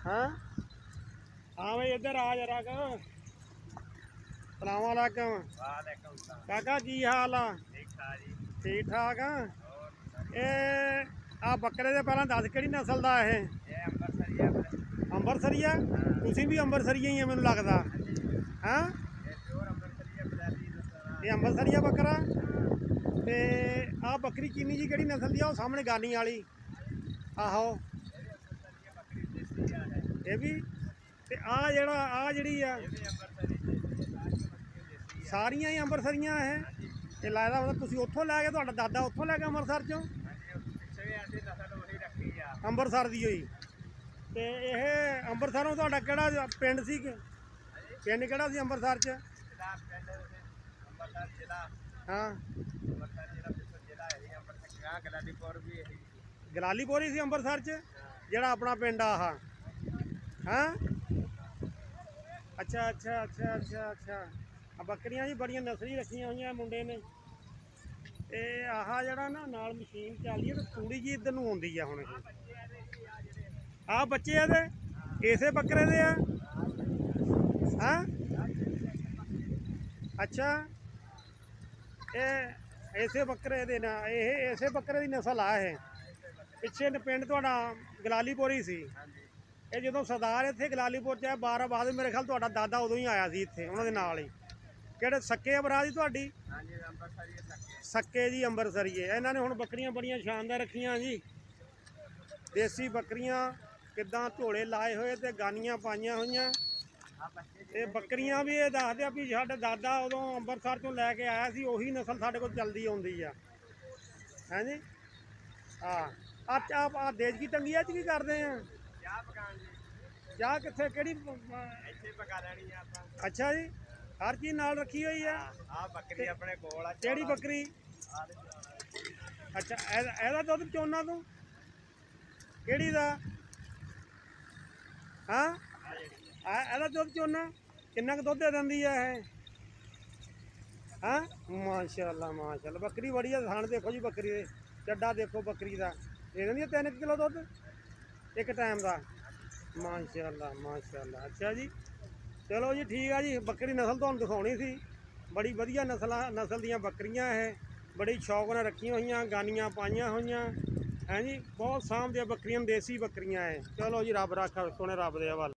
हाँ हाँ भाई इधर आ जरा का सलामवालेकुम काका की हाल आ ठीक ठाक हाँ ये आ बकरे दे पहला दस किहड़ी नस्ल दा है अंबरसरिया तुसीं भी अंबरसरिया ही है मैनूं लगदा हाँ ये अंबरसरिया बकरा ते आ बकरी किन्नी जी किहड़ी नस्ल दी आ सामने गानी वाली आहो ये भी ते आ जेहड़ा आ जिहड़ी आ सारियां ही अंबरसरियां है ये लगदा मतलब तुसीं उत्थों लै के तुहाडा दादा उत्थों लै के अंबरसर चों अंबरसर दी होई ते यह अंबरसरों तुहाडा किहड़ा पिंड सी पिंड किहड़ा सी अंबरसर च हाँ गलालीपुर ही सी अंबरसर च जिहड़ा अपना पिंड आ हाँ अच्छा अच्छा अच्छा अच्छा अच्छा बकरियां जी बड़ियां नस्ली रखियां हुई मुंडे ने ते आह जरा ना नाल मशीन चलदी है थोड़ी जी इधर नूं आउंदी है हुण आ बच्चे ये इसे बकरे दे आ हाँ अच्छा ये इसे बकरे दे ना ये इसे बकरे की नस्ल आ है पिछे पिंड तुहाडा गलालीपुर ही सी ये जो सरदार इत्थे गलालीपुर च बारा बाद मेरे ख्याल तुहाडा दादा उदों ही आया सी इत्थे उन्हां दे नाल ही किहड़े सक्के भरा दी तुहाडी सक्के जी अंबरसरिए इन्हां ने हुण बकरियां बड़ियां शानदार रखियां जी देसी बकरियां किदां झोले लाए हुए ते गानियां पाइयां होईयां ते बकरियां भी ये दसदे आ भी साडे दादा उदों अंबरसर चों लैके आया सी उही नस्ल साडे कोल चलदी आउंदी आ हैं जी हाँ देसी टंगिया च की करदे आ चाह कित्थे किहड़ी अच्छा जी हर चीज़ नाल रखी हुई है किहड़ी बकरी अच्छा एदा दुध चोना तू किहड़ी दा हाँ एदा दुध चोना किन्ना क दुध दे दिंदी है हाँ माशाअल्लाह बकरी बड़ी है थान देखो जी बकरी दे चड्डा देखो बकरी दा दे दिंदी 3 किलो दुध एक टाइम का माशाअल्लाह अच्छा जी चलो जी ठीक है जी बकरी नस्ल तुहानूं दिखाउणी सी बड़ी वधिया नस्ल दीयां बकरियां है बड़ी शौक नाल रखियां होईयां गानियां पाइयां होईयां हैं जी बहुत सामभदियां बकरियां देसी बकरियां है चलो जी रब रखा सोने रब दे हवाले।